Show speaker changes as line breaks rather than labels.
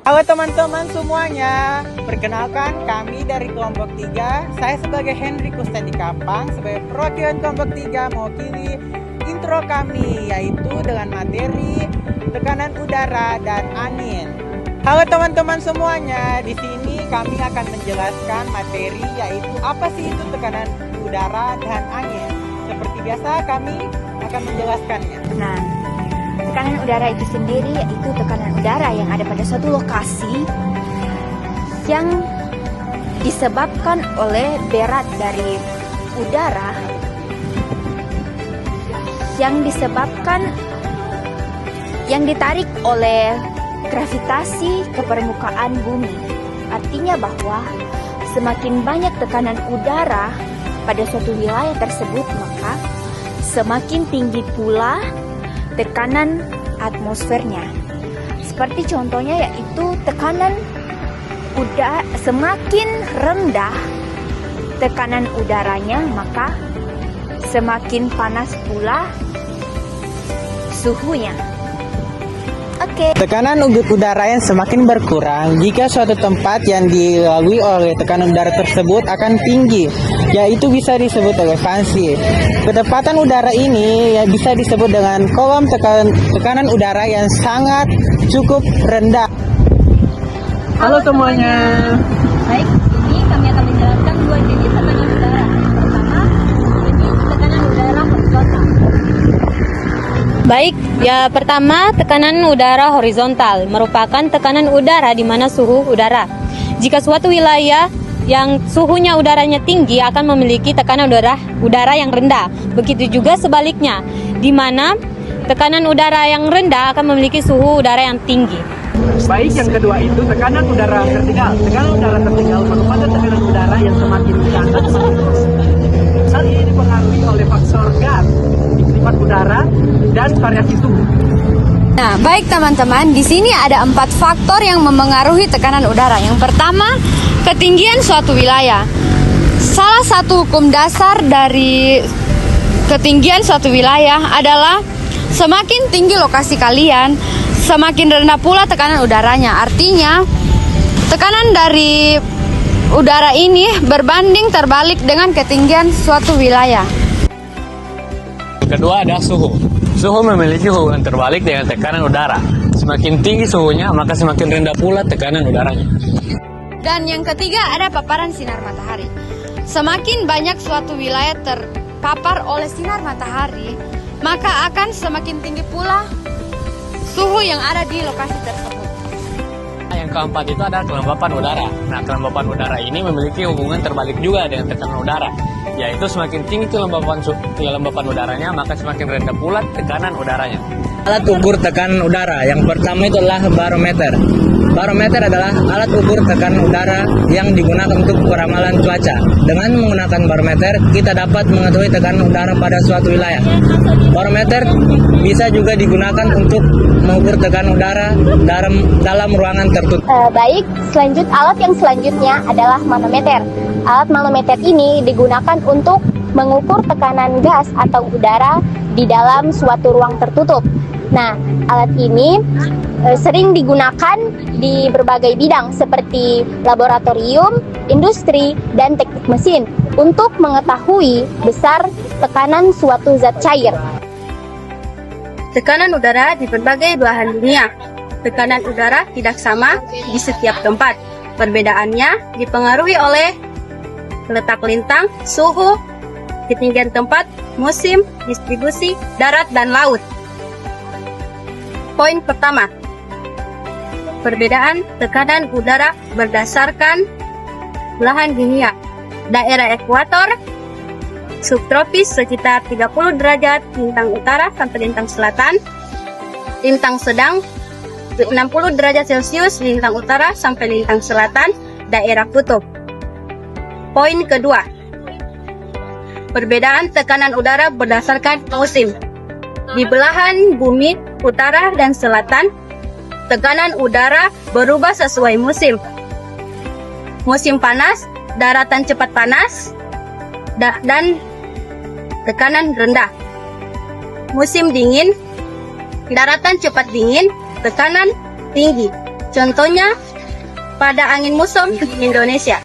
Halo teman-teman semuanya, perkenalkan kami dari kelompok 3. Saya sebagai Henry Kustadi Kapang, sebagai perwakilan kelompok 3 mewakili intro kami, yaitu dengan materi tekanan udara dan angin. Halo teman-teman semuanya, di sini kami akan menjelaskan materi yaitu apa sih itu tekanan udara dan angin. Seperti biasa kami akan menjelaskannya.
Nah, tekanan udara itu sendiri yaitu tekanan udara yang ada pada suatu lokasi yang disebabkan oleh berat dari udara yang ditarik oleh gravitasi ke permukaan bumi. Artinya bahwa semakin banyak tekanan udara pada suatu wilayah tersebut, maka semakin tinggi pula tekanan atmosfernya. Seperti contohnya yaitu tekanan udara semakin rendah tekanan udaranya, maka semakin panas pula suhunya. Oke.
Tekanan udara yang semakin berkurang jika suatu tempat yang dilalui oleh tekanan udara tersebut akan tinggi, yaitu bisa disebut elevasi. Ketepatan udara ini ya bisa disebut dengan kolom tekanan udara yang sangat cukup rendah. Halo semuanya.
Baik, ini kami akan menjelaskan dua jenis tekanan udara. Pertama, jenis tekanan udara horizontal.
Baik, pertama tekanan udara horizontal merupakan tekanan udara di mana suhu udara. Jika suatu wilayah yang suhunya udaranya tinggi akan memiliki tekanan udara yang rendah. Begitu juga sebaliknya, di mana tekanan udara yang rendah akan memiliki suhu udara yang tinggi.
Baik, yang kedua itu tekanan udara vertikal. Tekanan udara vertikal merupakan tekanan udara yang semakin ke atas semakin terus. Hal ini dipengaruhi oleh faktor gas, iklim udara, dan variasi suhu.
Nah, baik teman-teman, di sini ada 4 faktor yang memengaruhi tekanan udara. Yang pertama, ketinggian suatu wilayah. Salah satu hukum dasar dari ketinggian suatu wilayah adalah semakin tinggi lokasi kalian, semakin rendah pula tekanan udaranya. Artinya, tekanan dari udara ini berbanding terbalik dengan ketinggian suatu wilayah.
Kedua ada suhu. Suhu memiliki hubungan terbalik dengan tekanan udara. Semakin tinggi suhunya, maka semakin rendah pula tekanan udaranya.
Dan yang ketiga ada paparan sinar matahari. Semakin banyak suatu wilayah terpapar oleh sinar matahari, maka akan semakin tinggi pula suhu yang ada di lokasi tersebut.
Yang keempat itu adalah kelembapan udara. Nah, kelembapan udara ini memiliki hubungan terbalik juga dengan tekanan udara, yaitu semakin tinggi kelembapan udaranya, maka semakin rendah pula tekanan udaranya.
Alat ukur tekanan udara yang pertama itu adalah barometer. Barometer adalah alat ukur tekanan udara yang digunakan untuk peramalan cuaca. Dengan menggunakan barometer, kita dapat mengetahui tekanan udara pada suatu wilayah. Barometer bisa juga digunakan untuk mengukur tekanan udara dalam ruangan tertutup.
Baik, alat yang selanjutnya adalah manometer. Alat manometer ini digunakan untuk mengukur tekanan gas atau udara di dalam suatu ruang tertutup. Nah, alat ini sering digunakan di berbagai bidang seperti laboratorium, industri, dan teknik mesin untuk mengetahui besar tekanan suatu zat cair.
Tekanan udara di berbagai belahan dunia. Tekanan udara tidak sama di setiap tempat. Perbedaannya dipengaruhi oleh letak lintang, suhu, ketinggian tempat, musim, distribusi, darat, dan laut. Poin pertama, perbedaan tekanan udara berdasarkan belahan dunia. Daerah ekuator, subtropis sekitar 30 derajat lintang utara sampai lintang selatan. Lintang sedang 60 derajat Celcius lintang utara sampai lintang selatan, daerah kutub. Poin kedua, perbedaan tekanan udara berdasarkan musim. Di belahan bumi utara dan selatan, tekanan udara berubah sesuai musim. Musim panas, daratan cepat panas, dan tekanan rendah. Musim dingin, daratan cepat dingin, tekanan tinggi. Contohnya pada angin muson di Indonesia.